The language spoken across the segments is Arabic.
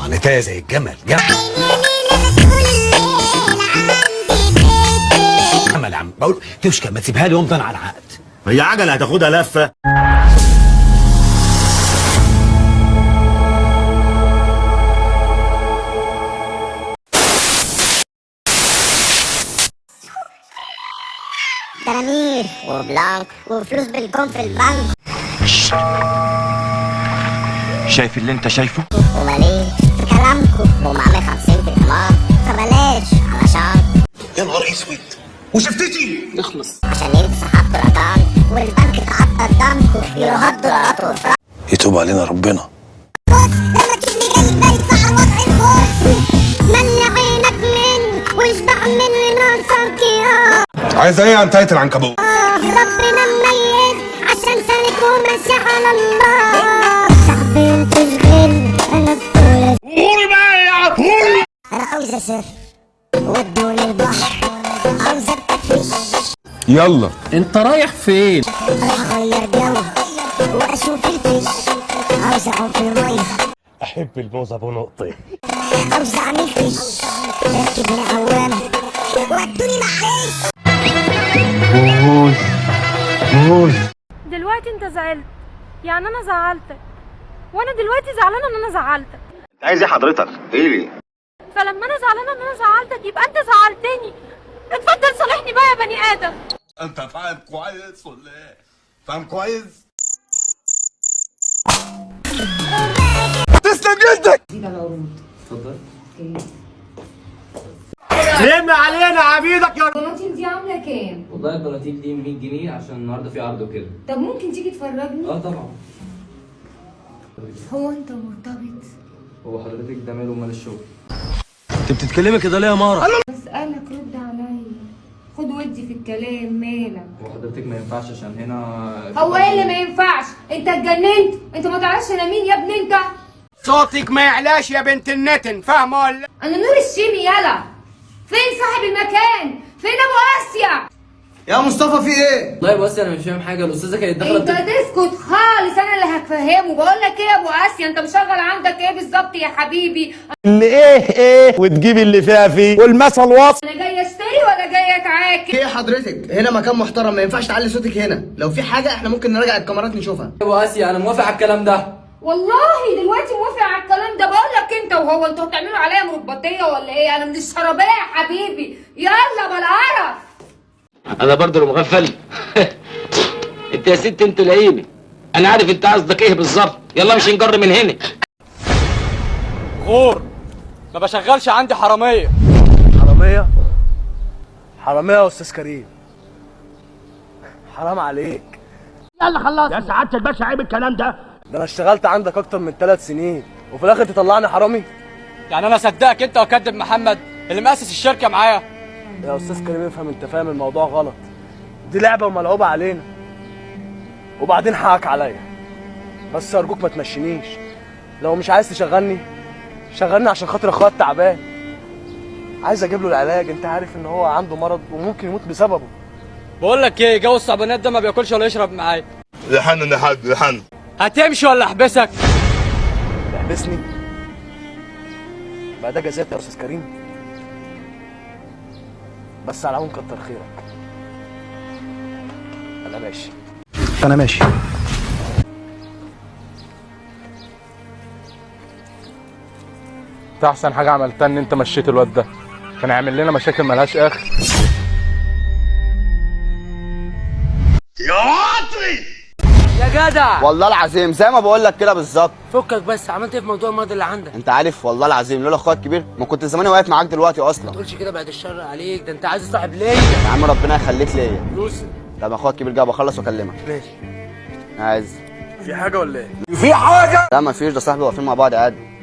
نتاية زي الجمل جمل يا عم بقول تشكى ما تسيبها لي وامضي على العقد. هي عجلة هتاخدها لفة. دنانير وبلانك وفلوس بالكم في البنك. شايف اللي انت شايفه؟ وماليه في كلامكم ومعمل 50 في الحمار فبلاش علشان يا نهار اسود وشفتتي نخلص عشان انتوا سحبتوا الرقم والبنك اتعطى قدامكم يروحوا دولارات وفرق. يتوب علينا ربنا. لما تجيبني جاي بدفع وضع الفرس ملي عينك من واشبع من نصرك. عايز ايه يا انتهيت العنكبوت؟ ربنا مميز عشان سالك وماشي على الله. صعب تشغل انا بطولة قولي بقى يا عطول. انا عاوز اسافر ودوني البحر عاوز اتفش. يلا انت رايح فين؟ راح اغير جو واشوف الفيش. عاوز اعوم في الميه احب الموز ابو نقطة. عاوز اعمل فيش ركبني عوامة ودوني معلش. دلوقتي انت زعلت يعني انا زعلتك وانا دلوقتي زعلانه ان انا زعلتك. انت عايز ايه حضرتك؟ ايه ليه؟ فلما انا زعلانه ان انا زعلتك يبقى انت زعلتني. اتفضل صالحني بقى يا بني ادم. انت فاهم كويس ولا ايه؟ فاهم كويس؟ تسلم جدك. اتفضل. لم علينا عبيدك يا البناطيل دي عامله كام؟ والله البناطيل دي 100 جنيه عشان النهارده في عرض وكده. طب ممكن تيجي تفرجني؟ اه طبعا. هو انت مرتبط؟ هو حضرتك ده ماله ومال الشغل؟ انت بتتكلمي كده ليه يا مارا؟ بسألك رد عليا. خد ودي في الكلام مالك؟ هو حضرتك ما ينفعش عشان هنا هو ايه اللي ما ينفعش؟ انت اتجننت؟ انت ما تعرفش انا مين يا ابني انت؟ صوتك ما يعلاش يا بنت النتن، فاهمه ولا؟ انا نور الشيمي يلا. فين صاحب المكان؟ فين ابو اسيا؟ يا مصطفى في ايه؟ والله بص انا مش فاهم حاجه. الاستاذه كانت انت داخله تسكت خالص انا اللي هفهمه. بقول لك ايه يا ابو اسيا انت مشغل عندك ايه بالظبط يا حبيبي؟ اللي ايه وتجيب اللي فيها فيه والمثل واصل. انا جايه اشتري ولا جايه اتعاكل؟ ايه حضرتك؟ هنا مكان محترم ما ينفعش تعلي صوتك هنا، لو في حاجه احنا ممكن نراجع الكاميرات نشوفها. يا ابو اسيا انا موافق على الكلام ده. والله دلوقتي موافق على الكلام ده. بقول لك انت وهو انتوا هتعملوا عليا مربطيه ولا ايه؟ انا من الشرابيه يا حبيبي. يلا بالقرف. انا برضه المغفل. انت يا ست انت لئيمه. انا عارف انت قصدك ايه بالظبط. يلا مش نجر من هنا. غور ما بشغلش عندي حراميه. حرامية؟ حرامية يا أستاذ كريم. حرام عليك. يلا خلاص يا سعاده الباشا، عيب الكلام ده. ده أنا اشتغلت عندك أكتر من 3 سنين وفي الآخر تطلعني حرامي؟ يعني انا صدقك انت وكدب محمد اللي مؤسس الشركه معايا؟ يا أستاذ كريم افهم، أنت فاهم الموضوع غلط. دي لعبة وملعوبة علينا. وبعدين حقك عليا. بس أرجوك ما تمشينيش. لو مش عايز تشغلني شغلني عشان خاطر أخويا التعبان. عايز أجيب له العلاج، أنت عارف إن هو عنده مرض وممكن يموت بسببه. بقول لك ايه، جو الصعبانيات ده ما بياكلش ولا يشرب معايا. لحن يا حاج لحن. هتمشي ولا احبسك؟ تحبسني؟ بقى ده جزاك يا أستاذ كريم. بس على العموم كتر خيرك. أنا ماشي. انا ماشي. انت احسن حاجه عملتها ان انت مشيت الواد ده، كان هيعمل لنا مشاكل ملهاش اخر. يا واطي يا جدع والله العظيم زي ما بقول لك كده بالظبط. فكك بس، عملت ايه في موضوع المرض اللي عندك؟ انت عارف والله العظيم لولا اخويا الكبير ما كنت زماني واقف معاك دلوقتي اصلا. ما تقولش كده بعد الشر عليك، ده انت عايز صاحب ليا. يا عم ربنا يخليك ليا. فلوسي. طب اخويا الكبير جاي بخلص واكلمك. ماشي. عايز في حاجه ولا ايه؟ في حاجه؟ لا مفيش، ده صاحبي واقفين مع بعض عادي.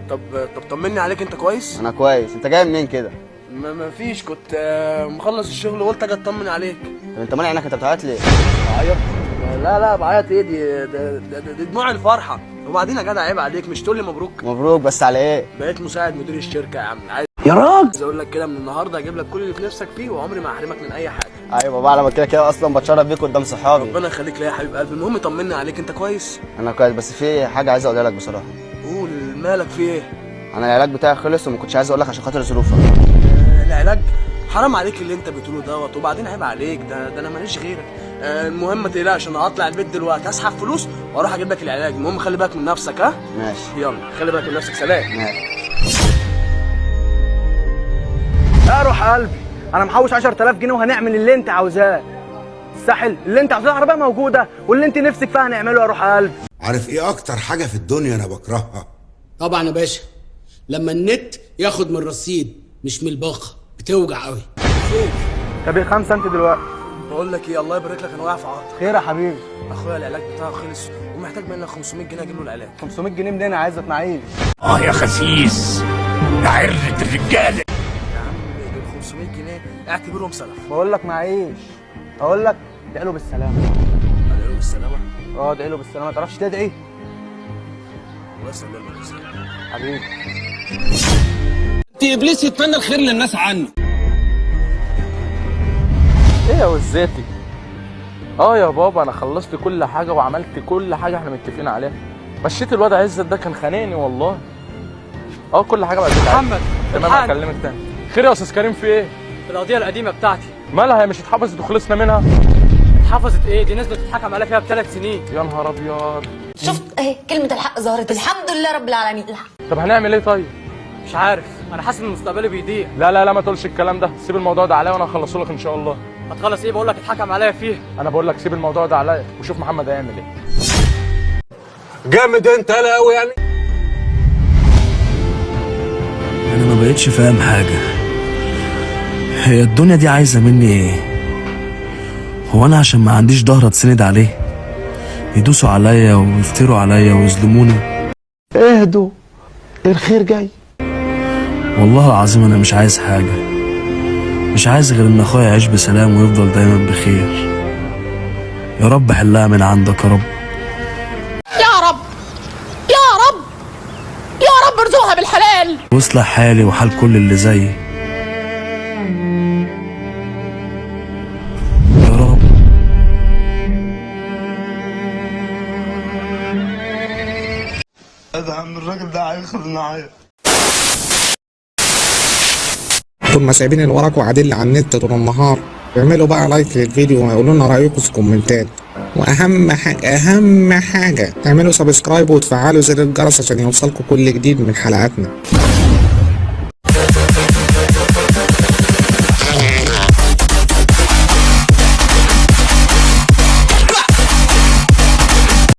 طب طمني عليك، انت كويس؟ انا كويس. انت جاي منين كده؟ مفيش، كنت مخلص الشغل وقلت اجي اطمن عليك. طب انت مالي عينك، انت بتعيط ليه؟ بعيط؟ لا بعيط ايه؟ دي دموع الفرحه. وبعدين يا جدع عيب عليك، مش تقول لي مبروك؟ مبروك بس على ايه؟ بقيت مساعد مدير الشركه يا عم. عايز يا راجل عايز اقول لك كده من النهارده هجيب لك كل اللي في نفسك فيه وعمري ما هحرمك من اي حاجه. ايوه بابا، انا كده كده اصلا بتشرف بيك قدام صحابي. ربنا يخليك ليا يا حبيب قلبي. المهم طمني عليك، انت كويس؟ انا كويس، بس في حاجه عايز اقولها لك بصراحه. قول، مالك في ايه؟ انا العلاج بتاعي خلص وما كنتش عايز اقول لك عشان خاطر ظروفك. العلاج؟ حرام عليك اللي انت بتقوله دوت، وبعدين عيب عليك، ده انا ماليش غيرك. المهم ما تقلقش، انا هطلع البيت دلوقتي اسحب فلوس واروح اجيب لك العلاج. المهم خلي بالك من نفسك. ها ماشي، يلا خلي بالك من نفسك. سلام. ماشي. يا روح قلبي، انا محوش 10000 جنيه وهنعمل اللي انت عاوزاه. الساحل اللي انت عاوزاه، العربيه موجوده، واللي انت نفسك فيها هنعمله يا روح قلبي. عارف ايه اكتر حاجه في الدنيا انا بكرهها؟ طبعا يا باشا، لما النت ياخد من الرصيد مش من الباقه، بتوجع قوي. طب ايه 5 انت دلوقتي؟ بقول لك ايه، الله يبارك لك، انا واقع في عطل. خير يا حبيبي؟ اخويا العلاج بتاعه خلص ومحتاج منك 500 جنيه اجيب له العلاج. 500 جنيه منين؟ عايزك معيش. يا خسيس، يا عرة الرجاله. يا عم دول 500 جنيه اعتبرهم سلف. بقول لك معيش. اقول لك ادعي له بالسلامه. ادعي له بالسلامه؟ ادعي له بالسلامه. ما تعرفش تدعي؟ الله يسلمك حبيبي. انت ابليس يتمنى الخير للناس عني. ايه يا وزاتي؟ يا بابا انا خلصت كل حاجه وعملت كل حاجه احنا متفقين عليها. مشيت الواد عزت ده، كان خانقني والله. كل حاجه بقت محمد تمام. هكلمك تاني. خير يا استاذ كريم، في ايه؟ القضيه القديمه بتاعتي مالها؟ هي مش اتحفظت وخلصنا منها؟ اتحفظت ايه؟ دي ناس بتتحكم عليها فيها ب3 سنين. يا نهار ابيض. شفت اهي كلمه الحق ظهرت، الحمد لله رب العالمين. الحق. طب هنعمل ايه طيب؟ مش عارف، انا حاسس ان مستقبلي بيضيع. لا ما تقولش الكلام ده، سيب الموضوع ده عليا وانا هخلصه لك ان شاء الله. هتخلص ايه؟ بقول لك اتحكم عليا فيه. انا بقول لك سيب الموضوع ده عليا وشوف محمد هيعمل ايه. جامد انت يالا قوي يعني. انا ما بقتش فاهم حاجه، هي الدنيا دي عايزه مني ايه؟ هو انا عشان ما عنديش ظهر اتسند عليه يدوسوا عليا ويفتروا عليا ويظلموني؟ اهدوا، الخير جاي. والله العظيم انا مش عايز حاجه، مش عايز غير ان اخويا يعيش بسلام ويفضل دايما بخير. يا رب حلها من عندك يا رب. يا رب يا رب يا رب ارزقها بالحلال واصلح حالي وحال كل اللي زيي يا رب. ادعم من الراجل ده هيخرب معايا. طول ما سايبين الورق وقاعدين على النت طول النهار، اعملوا بقى لايك للفيديو وقولوا لنا رايكم في الكومنتات، واهم حاجه اعملوا سبسكرايب وتفعلوا زر الجرس عشان يوصلكم كل جديد من حلقاتنا.